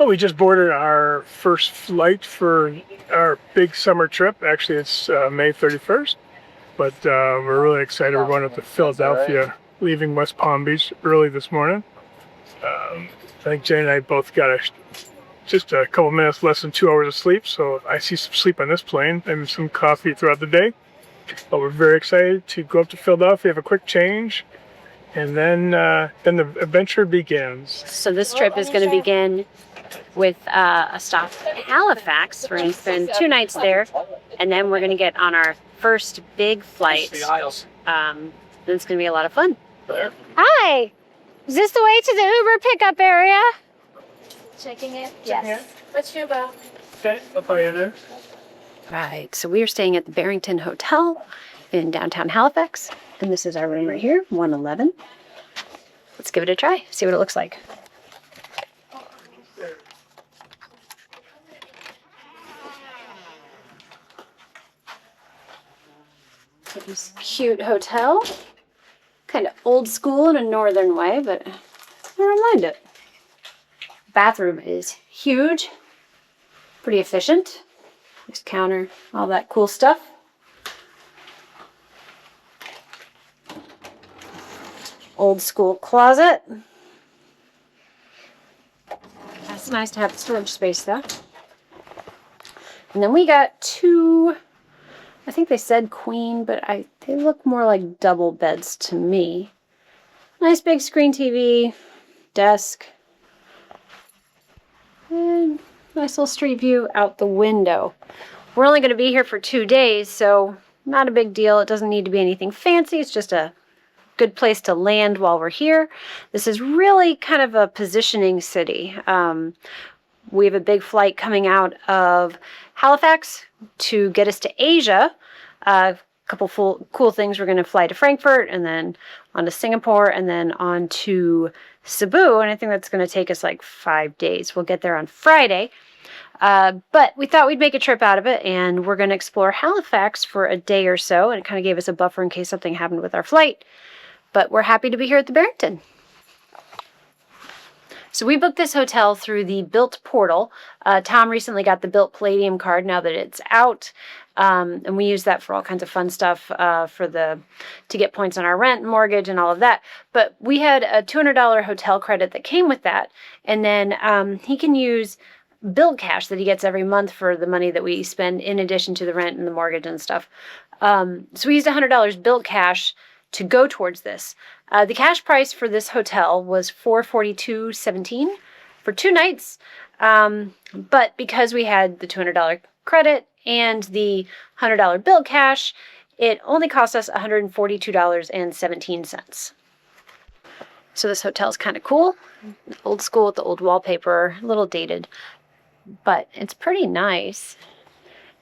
Well, we just boarded our first flight for our big summer trip. Actually, it's May 31st, but we're really excited. We're going up to Philadelphia, leaving West Palm Beach early this morning. I think Jane and I both got just a couple minutes, less than 2 hours of sleep, so I see some sleep on this plane and some coffee throughout the day. But we're very excited to go up to Philadelphia, have a quick change, and then the adventure begins. So this trip is going to begin with a stop in Halifax. We're going to spend 2 nights there, and then we're going to get on our first big flight. It's going to be a lot of fun. Hi! Is this the way to the Uber pickup area? Checking it? Yes. What's your boat? Okay, I'll call you there. Right, so we are staying at the Barrington Hotel in downtown Halifax, and this is our room right here, 111. Let's give it a try, see what it looks like. This cute hotel, kind of old school in a northern way, but I don't mind it. Bathroom is huge, pretty efficient. This counter, all that cool stuff. Old school closet. That's nice to have storage space though. And then we got 2, I think they said queen, but they look more like double beds to me. Nice big screen TV, desk, and nice little street view out the window. We're only going to be here for 2 days, so not a big deal. It doesn't need to be anything fancy. It's just a good place to land while we're here. This is really kind of a positioning city. We have a big flight coming out of Halifax to get us to Asia. A couple cool things. We're going to fly to Frankfurt and then on to Singapore and then on to Cebu. And I think that's going to take us like 5 days. We'll get there on Friday. But we thought we'd make a trip out of it, and we're going to explore Halifax for a day or so. And it kind of gave us a buffer in case something happened with our flight. But we're happy to be here at the Barrington. So we booked this hotel through the Built portal. Tom recently got the Built Palladium card now that it's out. And we use that for all kinds of fun stuff to get points on our rent, mortgage, and all of that. But we had a $200 hotel credit that came with that. And then he can use Built cash that he gets every month for the money that we spend in addition to the rent and the mortgage and stuff. So we used $100 Built cash to go towards this. The cash price for this hotel was $442.17 for 2 nights. But because we had the $200 credit and the $100 Built cash, it only cost us $142.17. So this hotel's kind of cool. Old school with the old wallpaper, a little dated, but it's pretty nice.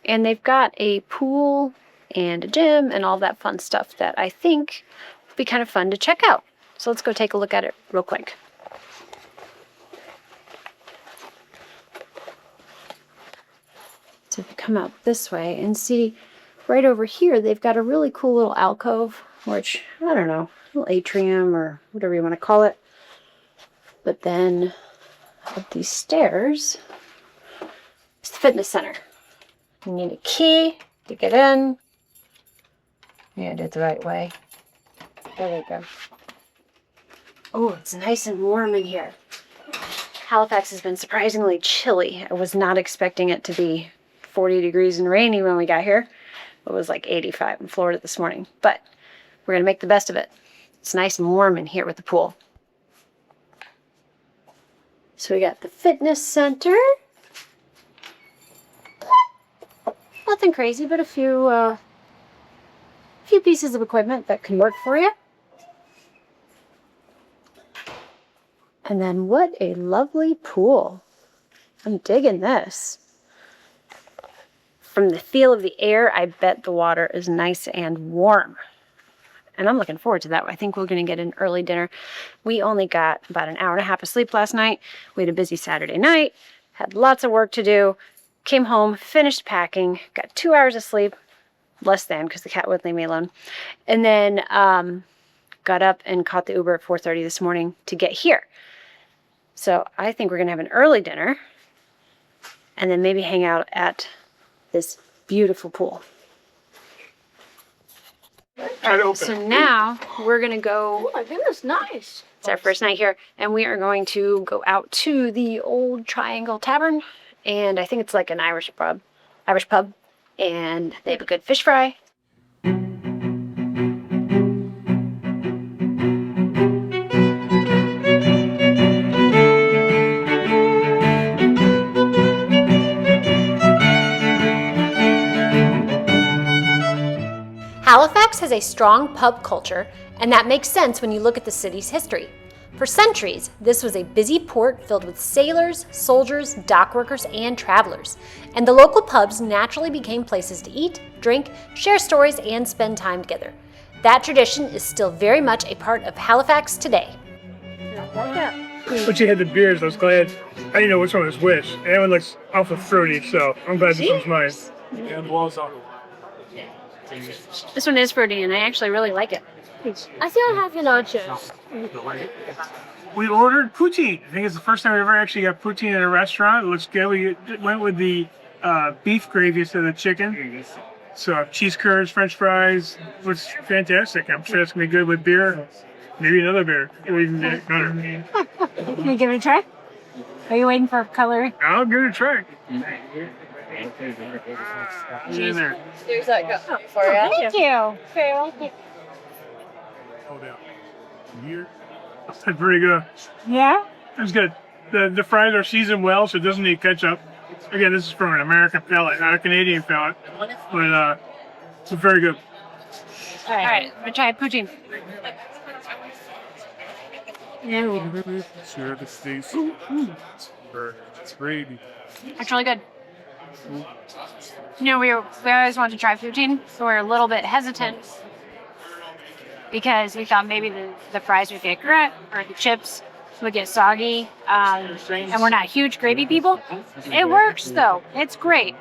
And they've got a pool and a gym and all that fun stuff that I think would be kind of fun to check out. So let's go take a look at it real quick. So if you come out this way and see right over here, they've got a really cool little alcove, which, I don't know, a little atrium or whatever you want to call it. But then up these stairs is the fitness center. You need a key to get in. Yeah, I did it the right way. There we go. Oh, it's nice and warm in here. Halifax has been surprisingly chilly. I was not expecting it to be 40 degrees and rainy when we got here. It was like 85 in Florida this morning. But we're going to make the best of it. It's nice and warm in here with the pool. So we got the fitness center. Nothing crazy, but a few pieces of equipment that can work for you. And then what a lovely pool. I'm digging this. From the feel of the air, I bet the water is nice and warm. And I'm looking forward to that. I think we're going to get an early dinner. We only got about an hour and a half of sleep last night. We had a busy Saturday night, had lots of work to do, came home, finished packing, got 2 hours of sleep, less than because the cat wouldn't leave me alone. And then got up and caught the Uber at 4:30 this morning to get here. So I think we're going to have an early dinner and then maybe hang out at this beautiful pool. So now we're going to go. Oh my goodness, nice. It's our first night here, and we are going to go out to the Old Triangle Tavern, and I think it's like an Irish pub, and they have a good fish fry. Halifax has a strong pub culture, and that makes sense when you look at the city's history. For centuries, this was a busy port filled with sailors, soldiers, dock workers, and travelers. And the local pubs naturally became places to eat, drink, share stories, and spend time together. That tradition is still very much a part of Halifax today. Once you had the beers, I was glad. I didn't know which one was which. And that one looks awful fruity, so I'm glad this one's mine. And the walls on. This one is fruity, and I actually really like it. I still have your nachos. We ordered poutine. I think it's the first time we ever actually got poutine in a restaurant. It looks good. We went with the beef gravy instead of the chicken. So cheese curds, French fries. Looks fantastic. I'm sure it's going to be good with beer. Maybe another beer. Or even better. Can you give it a try? Are you waiting for color? I'll give it a try. In there. There's that cup for you. Thank you. Hold down. Here. That's pretty good. Yeah? That's good. The fries are seasoned well, so it doesn't need ketchup. Again, this is from an American palate, not a Canadian palate. But it's very good. All right, I'm gonna try poutine. It's gravy. It's really good. You know, we always wanted to try poutine, so we're a little bit hesitant because we thought maybe the fries would get grit or the chips would get soggy, and we're not huge gravy people. It works though. It's great.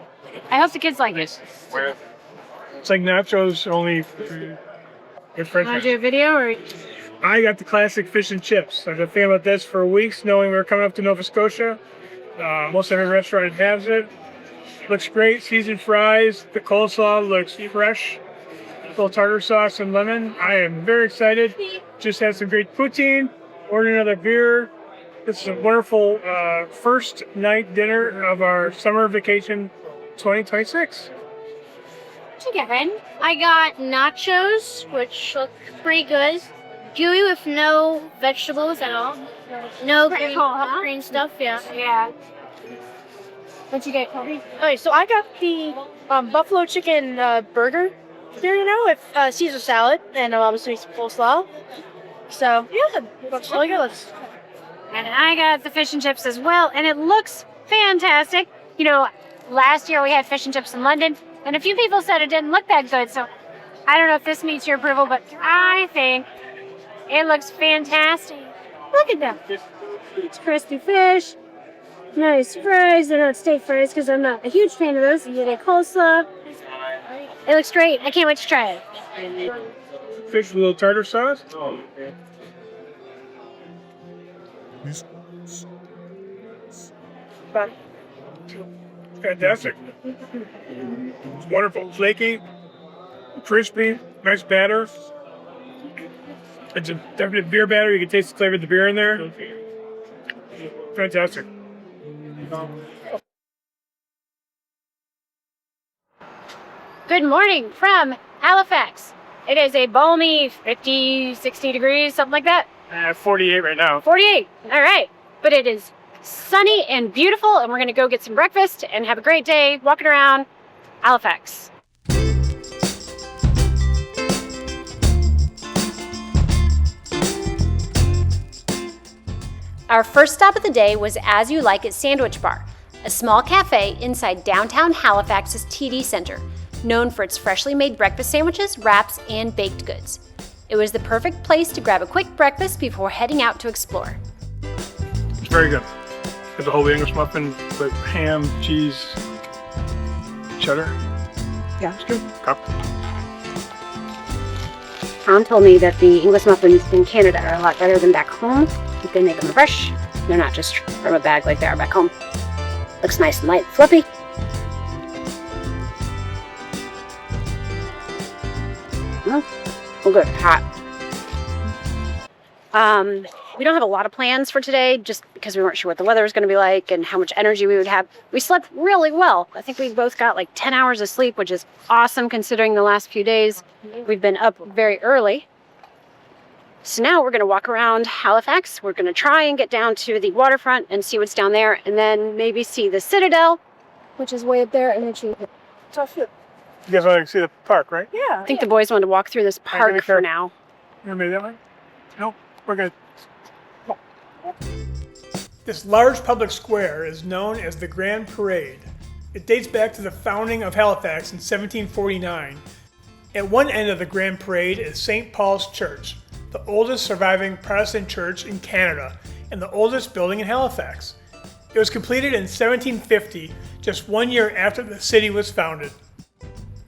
I hope the kids like it. It's like nachos, only with French Want to fries. do a video or? I got the classic fish and chips. I've been thinking about this for weeks, knowing we were coming up to Nova Scotia. Most every restaurant has it. Looks great. Seasoned fries. The coleslaw looks fresh. A little tartar sauce and lemon. I am very excited. Just had some great poutine. Ordered another beer. This is a wonderful first night dinner of our summer vacation 2026. What'd you get, Ren? I got nachos, which look pretty good. Gooey with no vegetables at all. No green stuff, yeah. Yeah. What'd you get, Kobe? Okay, so I got the buffalo chicken burger there, with Caesar salad and obviously some coleslaw. So, yeah, looks really good. And I got the fish and chips as well, and it looks fantastic. You know, last year we had fish and chips in London, and a few people said it didn't look that good, so I don't know if this meets your approval, but I think it looks fantastic. Look at that. It's crispy fish, nice fries. They're not steak fries because I'm not a huge fan of those. You get a coleslaw. It looks great. I can't wait to try it. Fish with a little tartar sauce. Fantastic. It's wonderful. Flaky, crispy, nice batter. It's a definite beer batter. You can taste the flavor of the beer in there. Fantastic. Good morning from Halifax. It is a balmy 50, 60 degrees, something like that. 48 right now. 48. All right. But it is sunny and beautiful, and we're going to go get some breakfast and have a great day walking around Halifax. Our first stop of the day was As You Like It Sandwich Bar, a small cafe inside downtown Halifax's TD Center, known for its freshly made breakfast sandwiches, wraps, and baked goods. It was the perfect place to grab a quick breakfast before heading out to explore. It's very good. Got the whole English muffin with ham, cheese, cheddar. Yeah. It's good. Cup. Tom told me that the English muffins in Canada are a lot better than back home. They make them fresh They're not just from a bag like they are back home. Looks nice and light and fluffy. We'll go to hot. We don't have a lot of plans for today just because we weren't sure what the weather was going to be like and how much energy we would have. We slept really well. I think we both got like 10 hours of sleep, which is awesome considering the last few days we've been up very early. So now we're going to walk around Halifax. We're going to try and get down to the waterfront and see what's down there, and then maybe see the Citadel, which is way up there, and then see. You guys want to see the park, right? Yeah. I think the boys wanted to walk through this park for now. You want me that way? No, we're good. This large public square is known as the Grande Parade. It dates back to the founding of Halifax in 1749. At one end of the Grande Parade is St. Paul's Church, the oldest surviving Protestant church in Canada and the oldest building in Halifax. It was completed in 1750, just 1 year after the city was founded.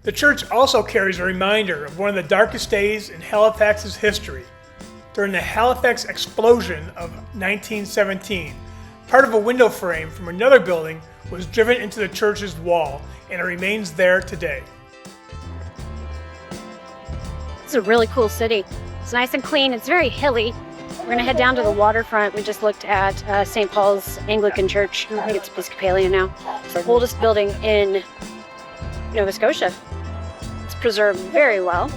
The church also carries a reminder of one of the darkest days in Halifax's history. During the Halifax explosion of 1917, part of a window frame from another building was driven into the church's wall, and it remains there today. It's a really cool city. It's nice and clean. It's very hilly. We're going to head down to the waterfront. We just looked at St. Paul's Anglican Church. I think it's Episcopalian now. It's the oldest building in Nova Scotia. It's preserved very well.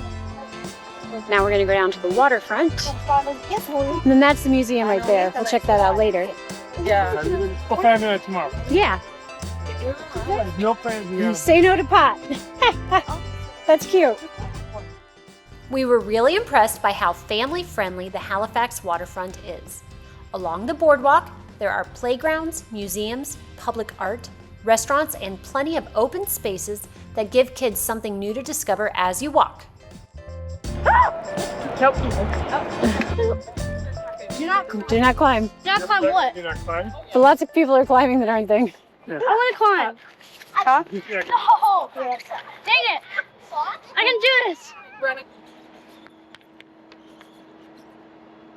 Now we're going to go down to the waterfront. And then that's the museum right there. We'll check that out later. We'll find out tomorrow. Yeah. No plans. Say no to pot. That's cute. We were really impressed by how family-friendly the Halifax waterfront is. Along the boardwalk, there are playgrounds, museums, public art, restaurants, and plenty of open spaces that give kids something new to discover as you walk. Nope. Do not climb. Do not climb what? You're not climbing? But lots of people are climbing that aren't there. I want to climb. Huh? No! Dang it! I can do this!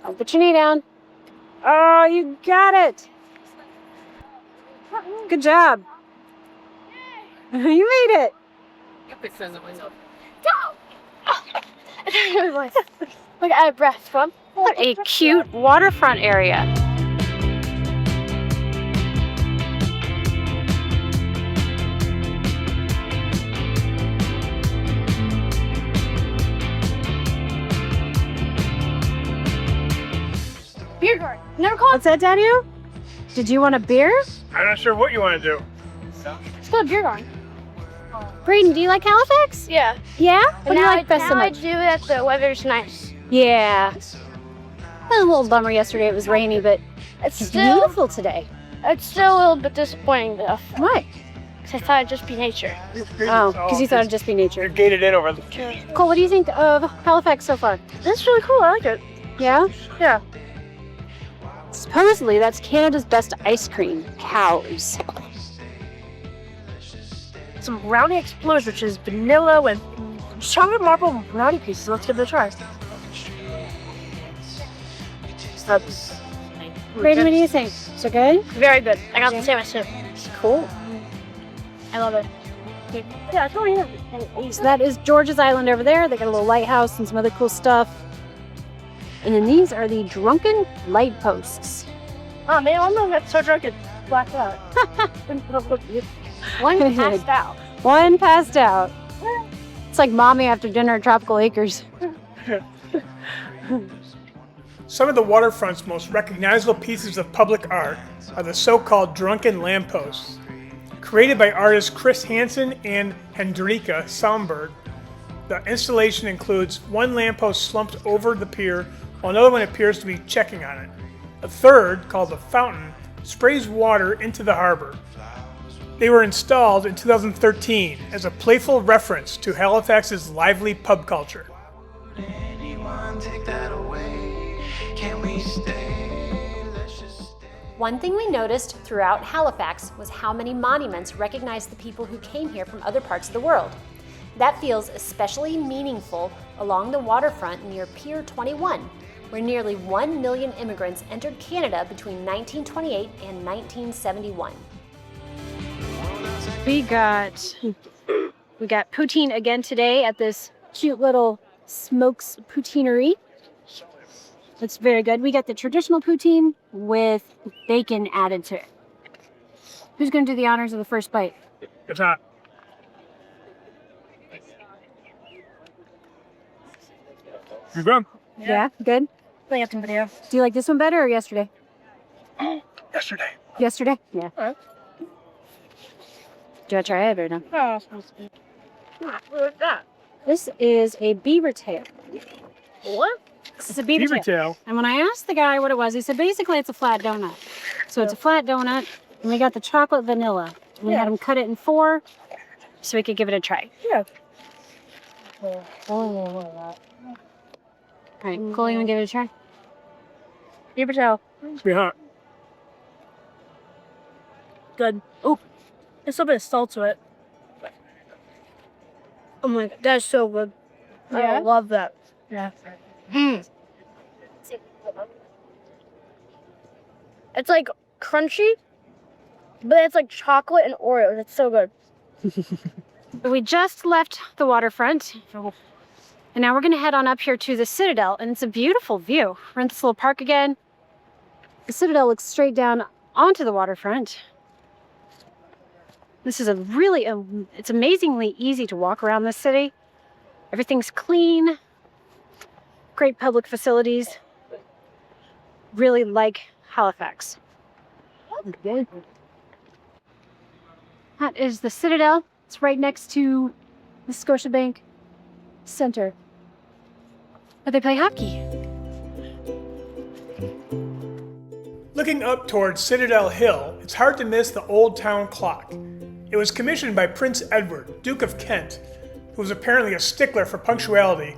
Oh, put your knee down. Oh, you got it. Good job. You made it. Look, I have breath, Mom. What a cute waterfront area. Beer garden. Never called. What's that, Daniel? Did you want a beer? I'm not sure what you want to do. Let's go to beer garden. Braden, do you like Halifax? Yeah. Yeah? What do you like best so I much? do that the weather's nice. Yeah. It was a little bummer yesterday. It was rainy, but It's it's still, beautiful today. it's still a little bit disappointing though. Why? Because I thought it'd just be nature. Oh, because you thought it'd just be You're nature. gated in over the. Cole, what do you think of Halifax so far? That's really cool. I like it. Yeah? Yeah. Supposedly, that's Canada's best ice cream. Cows. Some brownie explosion, which is vanilla with chocolate marble brownie pieces. Let's give it a try. That's Braden, what do you think? So good? Very good. I got the same as him. Cool. I love it. Yeah, it's over here. So that is George's Island over there. They got a little lighthouse and some other cool stuff. And then these are the drunken light posts. Oh man, I'm gonna get so drunk and blacked out. One passed out. One passed out. It's like mommy after dinner at Tropical Acres. Some of the waterfront's most recognizable pieces of public art are the so-called drunken lampposts. Created by artists Chris Hansen and Hendrika Somberg, the installation includes one lamppost slumped over the pier while another one appears to be checking on it. A third, called the fountain, sprays water into the harbor. They were installed in 2013 as a playful reference to Halifax's lively pub culture. Anyone take that away? Can we stay? Let's just stay. One thing we noticed throughout Halifax was how many monuments recognize the people who came here from other parts of the world. That feels especially meaningful along the waterfront near Pier 21, where nearly 1 million immigrants entered Canada between 1928 and 1971. We got poutine again today at this cute little Smokes Poutineery. It's very good. We got the traditional poutine with bacon added to it. Who's going to do the honors of the first bite? It's hot. You good? Yeah, good. I got some video. Do you like this one better or yesterday? Yesterday. Yesterday? Yeah. Do you want to try it or no? Oh, what is that? This is a beaver tail. What? This is a beaver tail. tail. And when I asked the guy what it was, he said basically it's a flat donut. So it's a flat donut, and we got the chocolate vanilla. And we had him cut it in 4 so we could give it a try. Yeah. All right, Cole, you want to give it a try? Beaver tail. It's be hot. Good. Oh, there's a little bit of salt to it. Oh my god, that's so good. I love that. Yeah. It's like crunchy, but it's like chocolate and Oreos. It's so good. We just left the waterfront, and now we're going to head on up here to the Citadel, and it's a beautiful view. We're in this little park again. The Citadel looks straight down onto the waterfront. This is it's amazingly easy to walk around this city. Everything's clean, great public facilities. Really like Halifax. That is the Citadel. It's right next to the Scotiabank Center. But they play hockey. Looking up towards Citadel Hill, it's hard to miss the Old Town Clock. It was commissioned by Prince Edward, Duke of Kent, who was apparently a stickler for punctuality.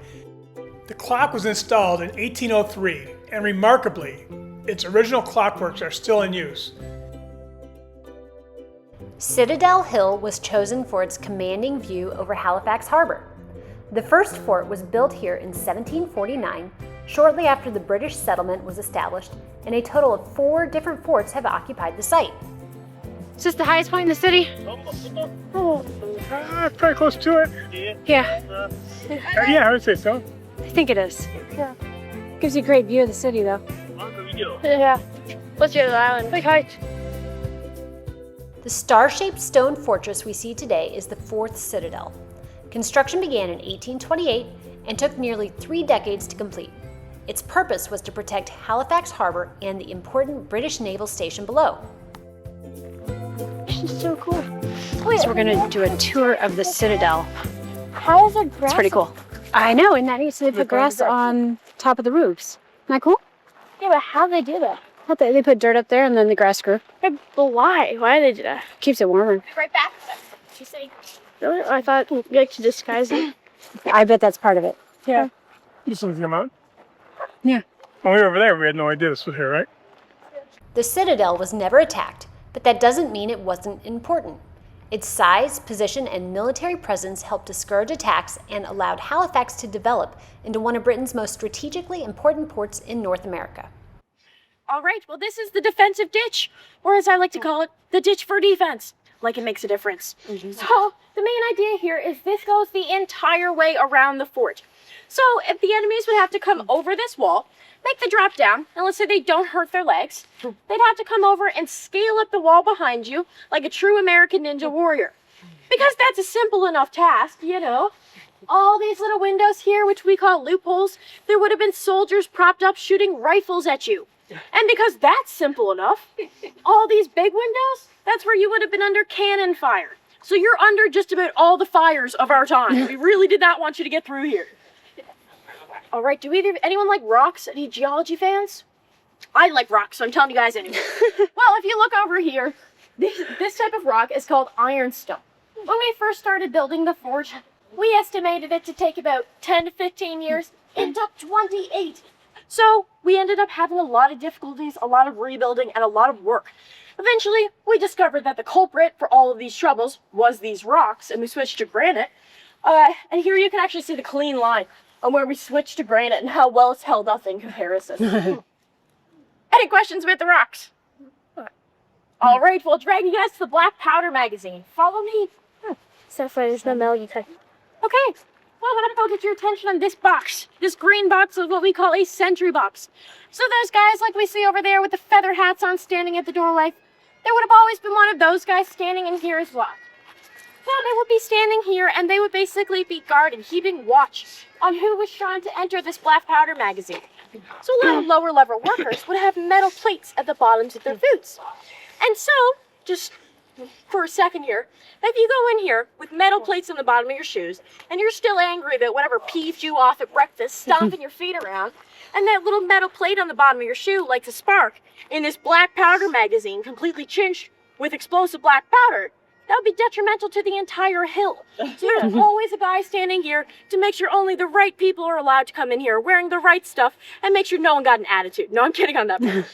The clock was installed in 1803, and remarkably, its original clockworks are still in use. Citadel Hill was chosen for its commanding view over Halifax Harbor. The first fort was built here in 1749, shortly after the British settlement was established, and a total of 4 different forts have occupied the site. Is this the highest point in the city? Pretty close to it. Yeah, Yeah, I would say so. I think it is. Yeah. Gives you a great view of the city, though. Yeah. What's the other island? Big height. The star-shaped stone fortress we see today is the 4th Citadel. Construction began in 1828 and took nearly 3 decades to complete. Its purpose was to protect Halifax Harbor and the important British naval station below. This is so cool. So we're gonna do a tour of the Citadel. How is it grass? It's pretty cool. I know, and that needs to put grass on top of the roofs. Isn't that cool? Yeah, but how do they do that? They put dirt up there and then the grass grew. But why? Why do they do that? Keeps it warmer. Right back. She said. Really? I thought you like to disguise it. I bet that's part of it. Yeah. You just come out? Yeah. When we were over there, we had no idea this was here, right? The Citadel was never attacked, but that doesn't mean it wasn't important. Its size, position, and military presence helped discourage attacks and allowed Halifax to develop into one of Britain's most strategically important ports in North America. All right, well, this is the defensive ditch, or as I like to call it, the ditch for defense. Like it makes a difference. So the main idea here is this goes the entire way around the fort. So if the enemies would have to come over this wall, make the drop down, and let's say they don't hurt their legs, they'd have to come over and scale up the wall behind you like a true American ninja warrior. Because that's a simple enough task, you know. All these little windows here, which we call loopholes, there would have been soldiers propped up shooting rifles at you. And because that's simple enough, all these big windows, that's where you would have been under cannon fire. So you're under just about all the fires of our time. We really did not want you to get through here. All right, anyone like rocks? Any geology fans? I like rocks, so I'm telling you guys anyway. Well, if you look over here, this type of rock is called ironstone. When we first started building the fort, we estimated it to take about 10 to 15 years. It took 28. So we ended up having a lot of difficulties, a lot of rebuilding, and a lot of work. Eventually, we discovered that the culprit for all of these troubles was these rocks, and we switched to granite. And here you can actually see the clean line. on where we switched to granite and how well it's held up in comparison. Any questions about the rocks? All right, well, dragging you guys to the Black Powder magazine. Follow me. So far, there's no mail you could. Okay, well, I'm gonna go get your attention on this box. This green box is what we call a sentry box. So those guys like we see over there with the feather hats on standing at the doorway, there would have always been one of those guys standing in here as well. So they would be standing here and they would basically be guarding, keeping watch on who was trying to enter this Black Powder magazine. So a lot of lower level workers would have metal plates at the bottoms of their boots. And so, just for a second here, if you go in here with metal plates on the bottom of your shoes, and you're still angry about whatever peeved you off at breakfast, stomping your feet around, and that little metal plate on the bottom of your shoe lights a spark in this Black Powder magazine completely chinched with explosive black powder, that would be detrimental to the entire hill. So there's always a guy standing here to make sure only the right people are allowed to come in here, wearing the right stuff, and make sure no one got an attitude. No, I'm kidding on that part.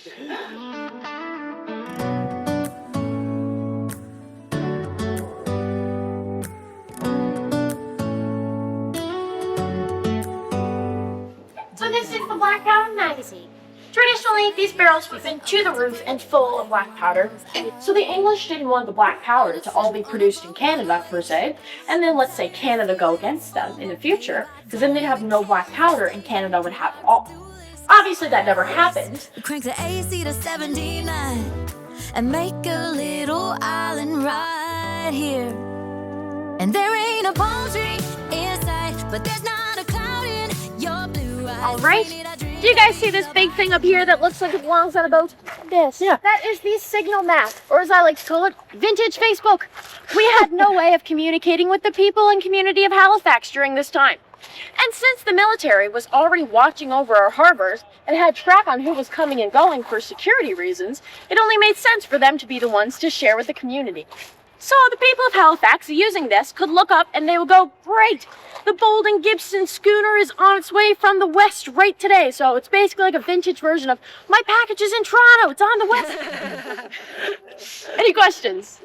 So this is the Black Powder magazine. Traditionally, these barrels have been to the roof and full of black powder. So the English didn't want the black powder to all be produced in Canada, per se, and then let's say Canada go against them in the future, because then they'd have no black powder and Canada would have it all. Obviously that never happened. Crank the AC to 79 and make a little island right here. And there ain't a palm tree in sight, but there's not a cloud in your blue eyes. All right. Do you guys see this big thing up here that looks like it belongs on a boat? This. Yeah. That is the signal map, or as I like to call it, vintage Facebook. We had no way of communicating with the people and community of Halifax during this time. And since the military was already watching over our harbors and had track on who was coming and going for security reasons, it only made sense for them to be the ones to share with the community. So the people of Halifax using this could look up and they would go, great, the Bolden Gibson schooner is on its way from the west right today. So it's basically like a vintage version of, my package is in Toronto, it's on the west. Any questions?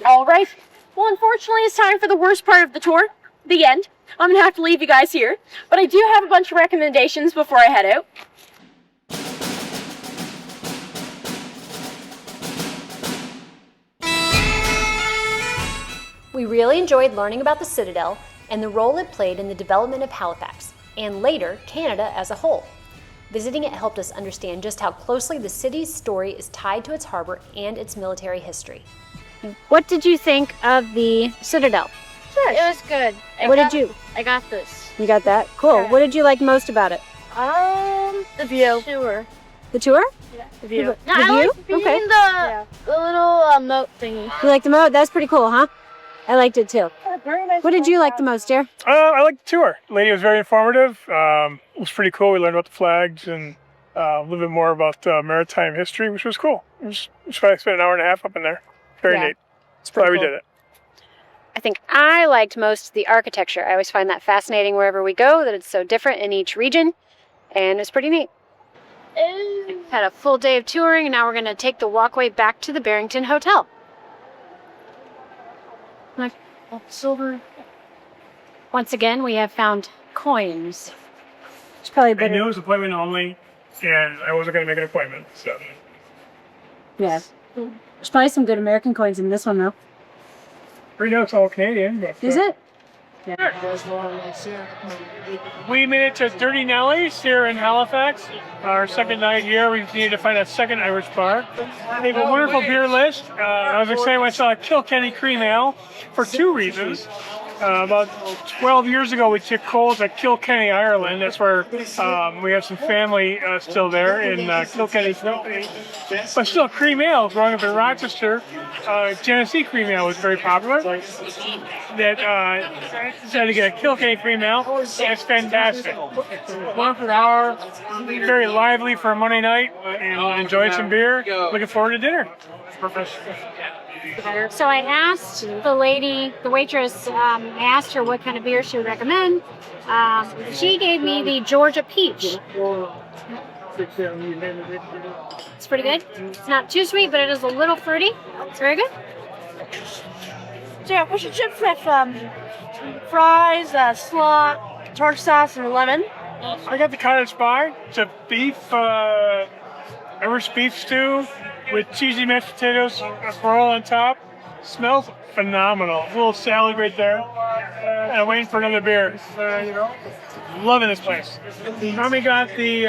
All right. Well, unfortunately, it's time for the worst part of the tour, the end. I'm gonna have to leave you guys here, but I do have a bunch of recommendations before I head out. We really enjoyed learning about the Citadel and the role it played in the development of Halifax, and later, Canada as a whole. Visiting it helped us understand just how closely the city's story is tied to its harbor and its military history. What did you think of the Citadel? It was good. What did you? I got this. You got that? Cool. Yeah. What did you like most about it? The view. Tour. The tour? The view. The No, I view? like being Okay. the little moat thingy. You liked the moat? That's pretty cool, huh? I liked it too. Very nice. What did you like the most, dear? I liked the tour. The lady was very informative. It was pretty cool. We learned about the flags and a little bit more about maritime history, which was cool. It was fun. I spent an hour and a half up in there. Very Yeah. neat. That's why we did it. I think I liked most the architecture. I always find that fascinating wherever we go, that it's so different in each region, and it's pretty neat. Had a full day of touring, and now we're going to take the walkway back to the Barrington Hotel. Like, silver. Once again, we have found coins. It's probably I better. knew it was appointment only, and I wasn't going to make an appointment. So. Yes. There's probably some good American coins in this one, though. Right now it's all Canadian. But, Is it? We made it to Dirty Nelly's here in Halifax. Our second night here, we needed to find a second Irish bar. They have a wonderful beer list. I was excited when I saw Kilkenny Cream Ale for two reasons. About 12 years ago, we took Coles at Kilkenny, Ireland. That's where we have some family still there in Kilkenny. But still, cream ale, growing up in Rochester, Genesee cream ale was very popular. That decided to get a Kilkenny cream ale. It's fantastic. 1 per hour, very lively for a Monday night, and enjoyed some beer. Looking forward to dinner. So I asked the lady, the waitress, I asked her what kind of beer she would recommend. She gave me the Georgia Peach. It's pretty good. It's not too sweet, but it is a little fruity. It's very good. So yeah, fish and chips with fries, slot, torch sauce and lemon. I got the cottage pie. It's a beef, Irish beef stew with cheesy mashed potatoes, a roll on top. Smells phenomenal. A little salad right there. And I'm waiting for another beer. Loving this place. Tommy got the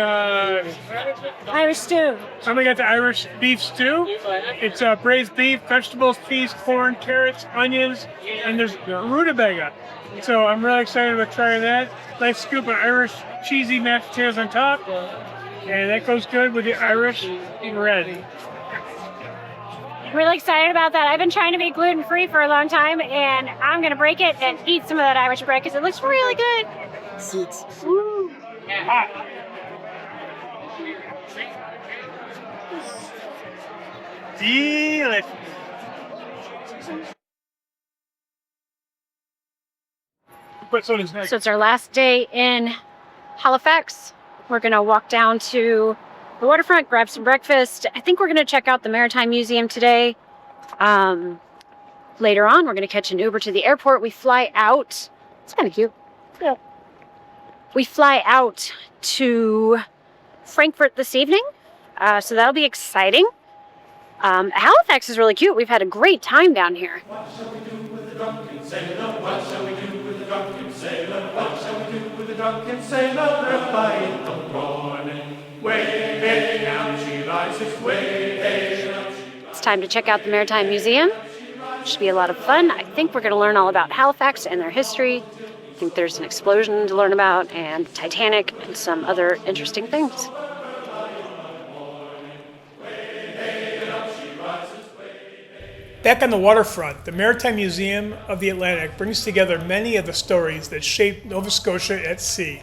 Irish stew. Tommy got the Irish beef stew. It's braised beef, vegetables, peas, corn, carrots, onions, and there's rutabaga. So I'm really excited about trying that. Nice scoop of Irish cheesy mashed potatoes on top. And that goes good with the Irish bread. Really excited about that. I've been trying to be gluten-free for a long time, and I'm gonna break it and eat some of that Irish bread because it looks really good. Woo. Hot. Delicious. But so does next. So it's our last day in Halifax. We're gonna walk down to the waterfront, grab some breakfast. I think we're gonna check out the Maritime Museum today. Later on, we're gonna catch an Uber to the airport. We fly out. It's kind of cute. Yeah. We fly out to Frankfurt this evening, so that'll be exciting. Halifax is really cute. We've had a great time down here. What shall we do with the drunken sailor? What shall we do with the drunken sailor? What shall we do with the drunken sailor? Early in the morning, way hey, now she rises, way hey, now she rises. It's time to check out the Maritime Museum. Should be a lot of fun. I think we're going to learn all about Halifax and their history. I think there's an explosion to learn about, and Titanic, and some other interesting things. Back on the waterfront, the Maritime Museum of the Atlantic brings together many of the stories that shaped Nova Scotia at sea.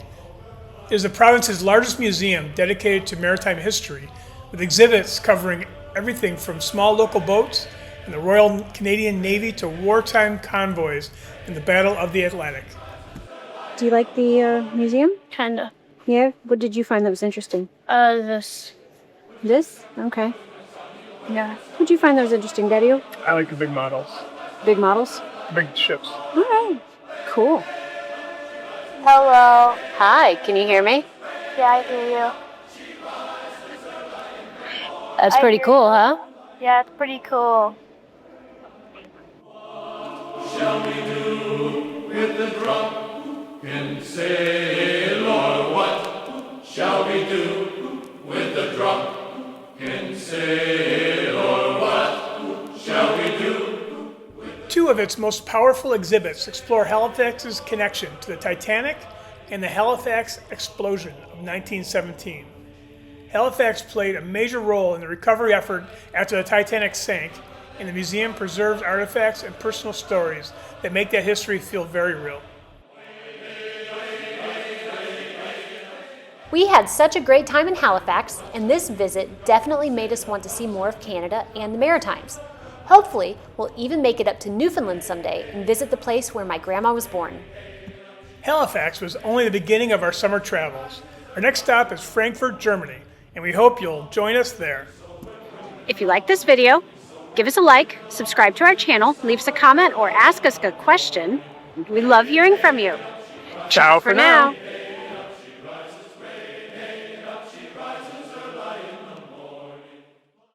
It is the province's largest museum dedicated to maritime history, with exhibits covering everything from small local boats and the Royal Canadian Navy to wartime convoys in the Battle of the Atlantic. Do you like the museum? Kinda. Yeah? What did you find that was interesting? This. This? Okay. Yeah. What did you find that was interesting, Daddy? I like the big models, Big models? big ships. All right. Cool. Hello. Hi, can you hear me? Yeah, I hear you. That's I pretty hear cool, you. huh? Yeah, it's pretty cool. Shall we do with the drunken sailor? What shall we do with the drunken sailor? What shall we do? Two of its most powerful exhibits explore Halifax's connection to the Titanic and the Halifax explosion of 1917. Halifax played a major role in the recovery effort after the Titanic sank, and the museum preserves artifacts and personal stories that make that history feel very real. We had such a great time in Halifax, and this visit definitely made us want to see more of Canada and the Maritimes. Hopefully, we'll even make it up to Newfoundland someday and visit the place where my grandma was born. Halifax was only the beginning of our summer travels. Our next stop is Frankfurt, Germany, and we hope you'll join us there. If you like this video, give us a like, subscribe to our channel, leave us a comment, or ask us a question. We love hearing from you. Ciao for now.